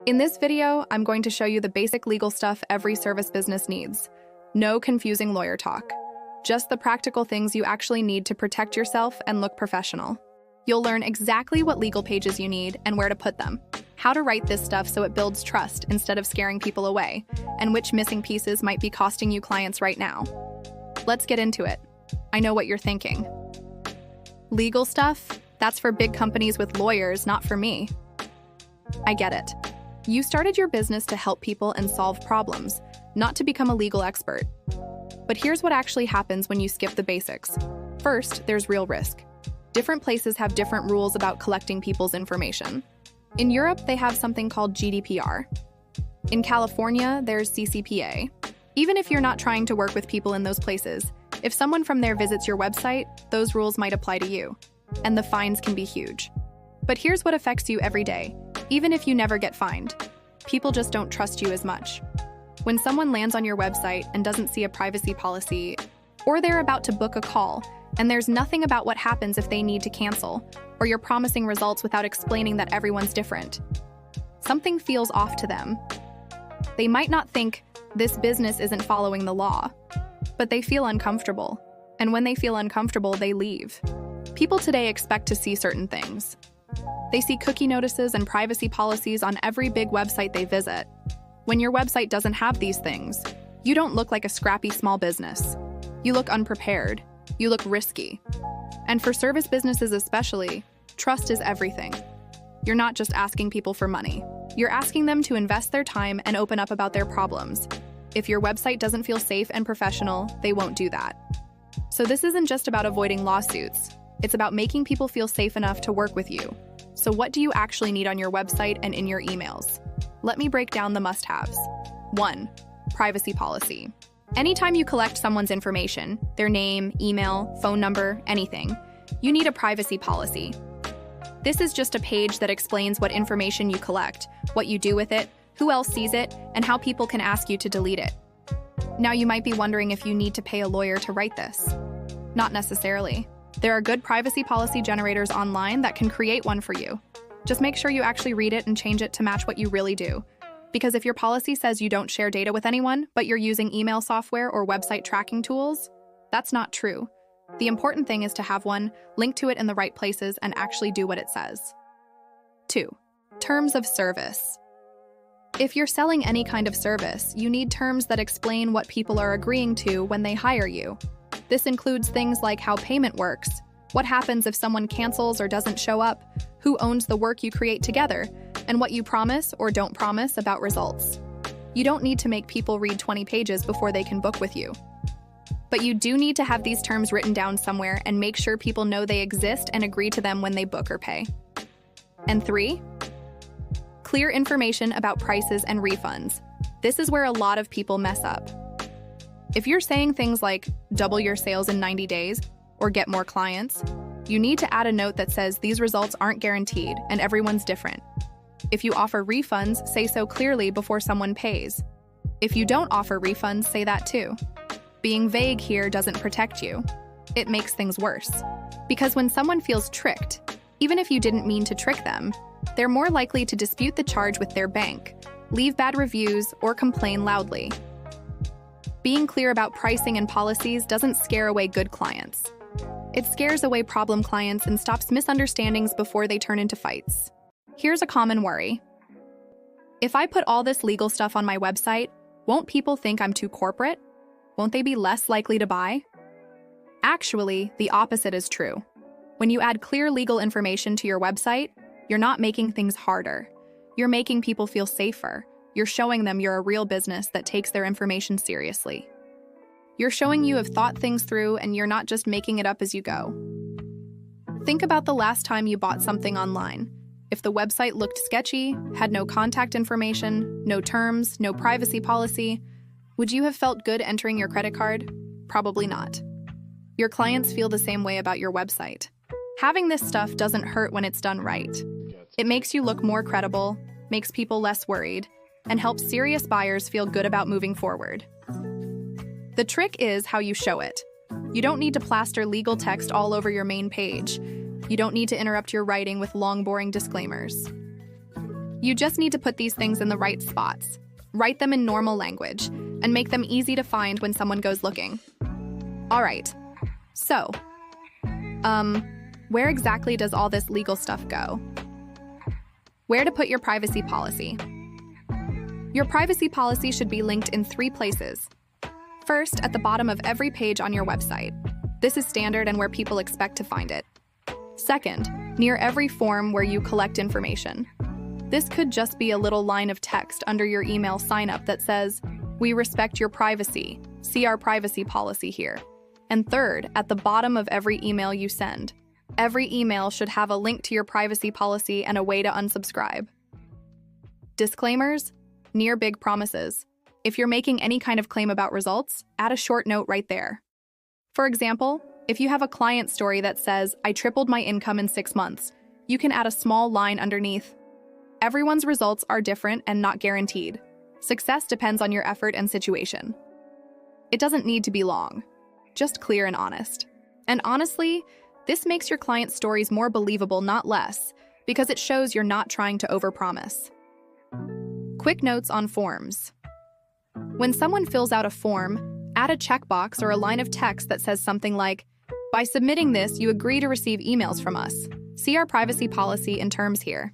In this video, I'm going to show you the basic legal stuff every service business needs. No confusing lawyer talk. Just the practical things you actually need to protect yourself and look professional. You'll learn exactly what legal pages you need and where to put them, how to write this stuff so it builds trust instead of scaring people away, and which missing pieces might be costing you clients right now. Let's get into it. I know what you're thinking. Legal stuff? That's for big companies with lawyers, not for me. I get it. You started your business to help people and solve problems, not to become a legal expert. But here's what actually happens when you skip the basics. First, there's real risk. Different places have different rules about collecting people's information. In Europe, they have something called GDPR. In California, there's CCPA. Even if you're not trying to work with people in those places, if someone from there visits your website, those rules might apply to you, and the fines can be huge. But here's what affects you every day. Even if you never get fined, people just don't trust you as much. When someone lands on your website and doesn't see a privacy policy, or they're about to book a call, and there's nothing about what happens if they need to cancel, or you're promising results without explaining that everyone's different, something feels off to them. They might not think this business isn't following the law, but they feel uncomfortable. And when they feel uncomfortable, they leave. People today expect to see certain things. They see cookie notices and privacy policies on every big website they visit. When your website doesn't have these things, you don't look like a scrappy small business. You look unprepared. You look risky. And for service businesses especially, trust is everything. You're not just asking people for money. You're asking them to invest their time and open up about their problems. If your website doesn't feel safe and professional, they won't do that. So this isn't just about avoiding lawsuits. It's about making people feel safe enough to work with you. So what do you actually need on your website and in your emails? Let me break down the must-haves. 1. Privacy policy. Anytime you collect someone's information, their name, email, phone number, anything, you need a privacy policy. This is just a page that explains what information you collect, what you do with it, who else sees it, and how people can ask you to delete it. Now you might be wondering if you need to pay a lawyer to write this. Not necessarily. There are good privacy policy generators online that can create one for you. Just make sure you actually read it and change it to match what you really do. Because if your policy says you don't share data with anyone, but you're using email software or website tracking tools, that's not true. The important thing is to have one, link to it in the right places, and actually do what it says. 2. Terms of service. If you're selling any kind of service, you need terms that explain what people are agreeing to when they hire you. This includes things like how payment works, what happens if someone cancels or doesn't show up, who owns the work you create together, and what you promise or don't promise about results. You don't need to make people read 20 pages before they can book with you. But you do need to have these terms written down somewhere and make sure people know they exist and agree to them when they book or pay. And 3. Clear information about prices and refunds. This is where a lot of people mess up. If you're saying things like, double your sales in 90 days, or get more clients, you need to add a note that says these results aren't guaranteed and everyone's different. If you offer refunds, say so clearly before someone pays. If you don't offer refunds, say that too. Being vague here doesn't protect you. It makes things worse. Because when someone feels tricked, even if you didn't mean to trick them, they're more likely to dispute the charge with their bank, leave bad reviews, or complain loudly. Being clear about pricing and policies doesn't scare away good clients. It scares away problem clients and stops misunderstandings before they turn into fights. Here's a common worry. If I put all this legal stuff on my website, won't people think I'm too corporate? Won't they be less likely to buy? Actually, the opposite is true. When you add clear legal information to your website, you're not making things harder. You're making people feel safer. You're showing them you're a real business that takes their information seriously. You're showing you have thought things through and you're not just making it up as you go. Think about the last time you bought something online. If the website looked sketchy, had no contact information, no terms, no privacy policy, would you have felt good entering your credit card? Probably not. Your clients feel the same way about your website. Having this stuff doesn't hurt when it's done right. It makes you look more credible, makes people less worried, and helps serious buyers feel good about moving forward. The trick is how you show it. You don't need to plaster legal text all over your main page. You don't need to interrupt your writing with long, boring disclaimers. You just need to put these things in the right spots. Write them in normal language and make them easy to find when someone goes looking. All right. So, where exactly does all this legal stuff go? Where to put your privacy policy? Your privacy policy should be linked in 3 places. First, at the bottom of every page on your website. This is standard and where people expect to find it. Second, near every form where you collect information. This could just be a little line of text under your email sign-up that says, "We respect your privacy. See our privacy policy here." And third, at the bottom of every email you send. Every email should have a link to your privacy policy and a way to unsubscribe. Disclaimers, near big promises. If you're making any kind of claim about results, add a short note right there. For example, if you have a client story that says, "I tripled my income in 6 months," you can add a small line underneath. Everyone's results are different and not guaranteed. Success depends on your effort and situation. It doesn't need to be long, just clear and honest. And honestly, this makes your client's stories more believable, not less, because it shows you're not trying to overpromise. Quick notes on forms. When someone fills out a form, add a checkbox or a line of text that says something like, "By submitting this, you agree to receive emails from us. See our privacy policy and terms here."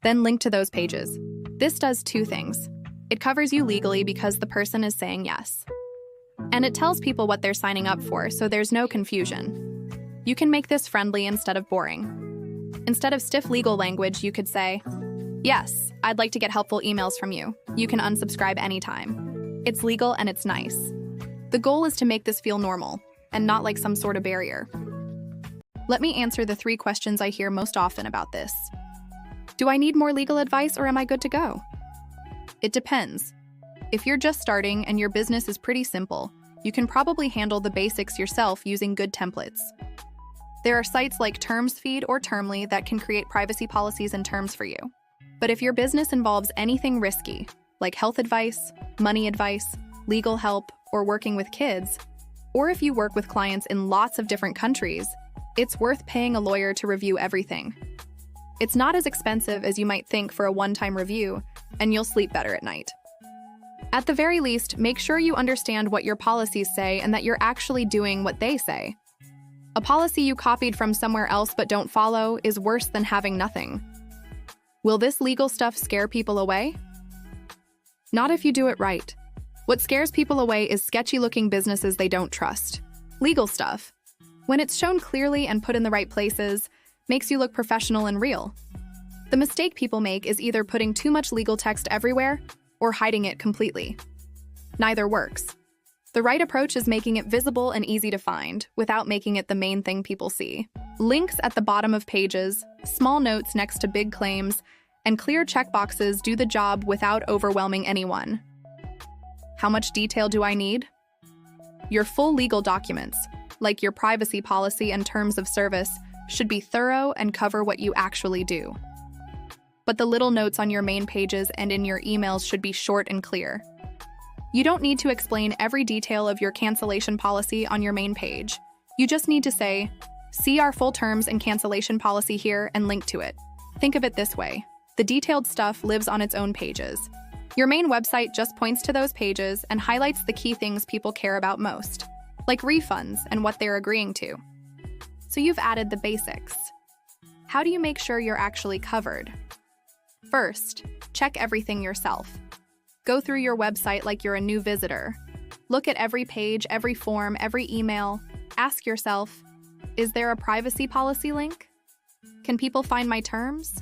Then link to those pages. This does 2 things. It covers you legally because the person is saying yes. And it tells people what they're signing up for, so there's no confusion. You can make this friendly instead of boring. Instead of stiff legal language, you could say, "Yes, I'd like to get helpful emails from you. You can unsubscribe anytime." It's legal and it's nice. The goal is to make this feel normal and not like some sort of barrier. Let me answer the 3 questions I hear most often about this. Do I need more legal advice or am I good to go? It depends. If you're just starting and your business is pretty simple, you can probably handle the basics yourself using good templates. There are sites like TermsFeed or Termly that can create privacy policies and terms for you. But if your business involves anything risky, like health advice, money advice, legal help, or working with kids, or if you work with clients in lots of different countries, it's worth paying a lawyer to review everything. It's not as expensive as you might think for a one-time review, and you'll sleep better at night. At the very least, make sure you understand what your policies say and that you're actually doing what they say. A policy you copied from somewhere else but don't follow is worse than having nothing. Will this legal stuff scare people away? Not if you do it right. What scares people away is sketchy-looking businesses they don't trust. Legal stuff, when it's shown clearly and put in the right places, makes you look professional and real. The mistake people make is either putting too much legal text everywhere or hiding it completely. Neither works. The right approach is making it visible and easy to find without making it the main thing people see. Links at the bottom of pages, small notes next to big claims, and clear checkboxes do the job without overwhelming anyone. How much detail do I need? Your full legal documents, like your privacy policy and terms of service, should be thorough and cover what you actually do. But the little notes on your main pages and in your emails should be short and clear. You don't need to explain every detail of your cancellation policy on your main page. You just need to say, "See our full terms and cancellation policy here," and link to it. Think of it this way. The detailed stuff lives on its own pages. Your main website just points to those pages and highlights the key things people care about most, like refunds and what they're agreeing to. So you've added the basics. How do you make sure you're actually covered? First, check everything yourself. Go through your website like you're a new visitor. Look at every page, every form, every email. Ask yourself, is there a privacy policy link? Can people find my terms?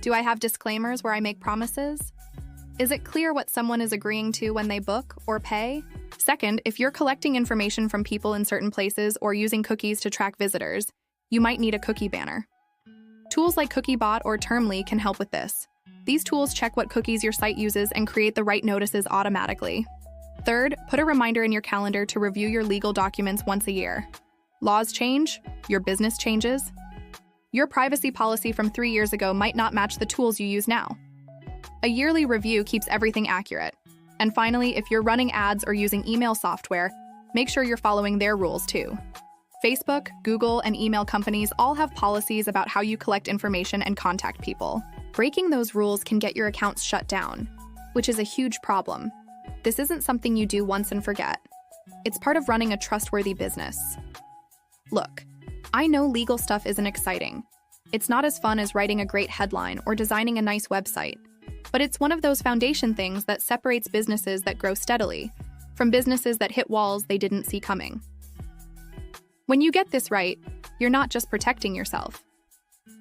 Do I have disclaimers where I make promises? Is it clear what someone is agreeing to when they book or pay? Second, if you're collecting information from people in certain places or using cookies to track visitors, you might need a cookie banner. Tools like CookieBot or Termly can help with this. These tools check what cookies your site uses and create the right notices automatically. Third, put a reminder in your calendar to review your legal documents once a year. Laws change, your business changes. Your privacy policy from 3 years ago might not match the tools you use now. A yearly review keeps everything accurate. And finally, if you're running ads or using email software, make sure you're following their rules too. Facebook, Google, and email companies all have policies about how you collect information and contact people. Breaking those rules can get your accounts shut down, which is a huge problem. This isn't something you do once and forget. It's part of running a trustworthy business. Look, I know legal stuff isn't exciting. It's not as fun as writing a great headline or designing a nice website, but it's one of those foundation things that separates businesses that grow steadily from businesses that hit walls they didn't see coming. When you get this right, you're not just protecting yourself.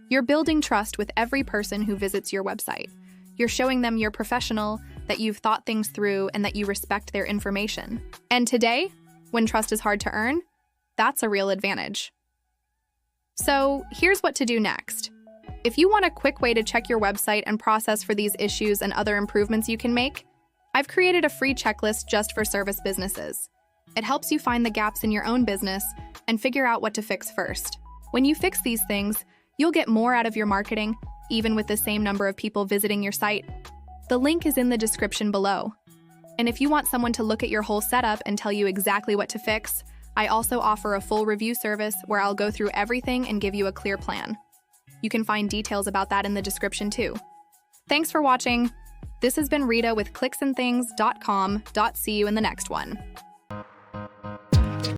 You're building trust with every person who visits your website. You're showing them you're professional, that you've thought things through, and that you respect their information. And today, when trust is hard to earn, that's a real advantage. So here's what to do next. If you want a quick way to check your website and process for these issues and other improvements you can make, I've created a free checklist just for service businesses. It helps you find the gaps in your own business and figure out what to fix first. When you fix these things, you'll get more out of your marketing, even with the same number of people visiting your site. The link is in the description below. And if you want someone to look at your whole setup and tell you exactly what to fix, I also offer a full review service where I'll go through everything and give you a clear plan. You can find details about that in the description too. Thanks for watching. This has been Rita with ClicksandThings.com. See you in the next one.